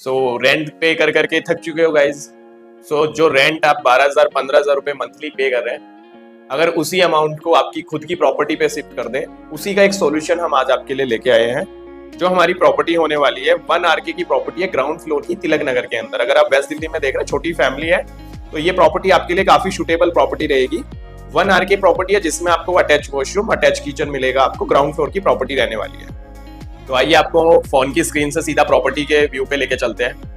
So rent पे कर करके थक चुके हो गाइज। सो जो रेंट आप 12,000 15,000 रुपए मंथली पे कर रहे हैं, अगर उसी अमाउंट को आपकी खुद की प्रॉपर्टी पे शिफ्ट कर दें, उसी का एक सॉल्यूशन हम आज आपके लिए लेके आए हैं। जो हमारी प्रॉपर्टी होने वाली है 1 आरके की प्रॉपर्टी है, ग्राउंड फ्लोर की, तिलक नगर के अंदर। अगर आप वेस्ट दिल्ली में देख रहे हैं, छोटी फैमिली है, तो ये प्रॉपर्टी आपके लिए काफी सुटेबल प्रॉपर्टी रहेगी। 1 आरके प्रॉपर्टी है जिसमें आपको अटैच वॉशरूम, अटैच किचन मिलेगा। आपको ग्राउंड फ्लोर की प्रॉपर्टी रहने वाली है। तो आइए आपको फोन की स्क्रीन से सीधा प्रॉपर्टी के व्यू पे लेके चलते हैं।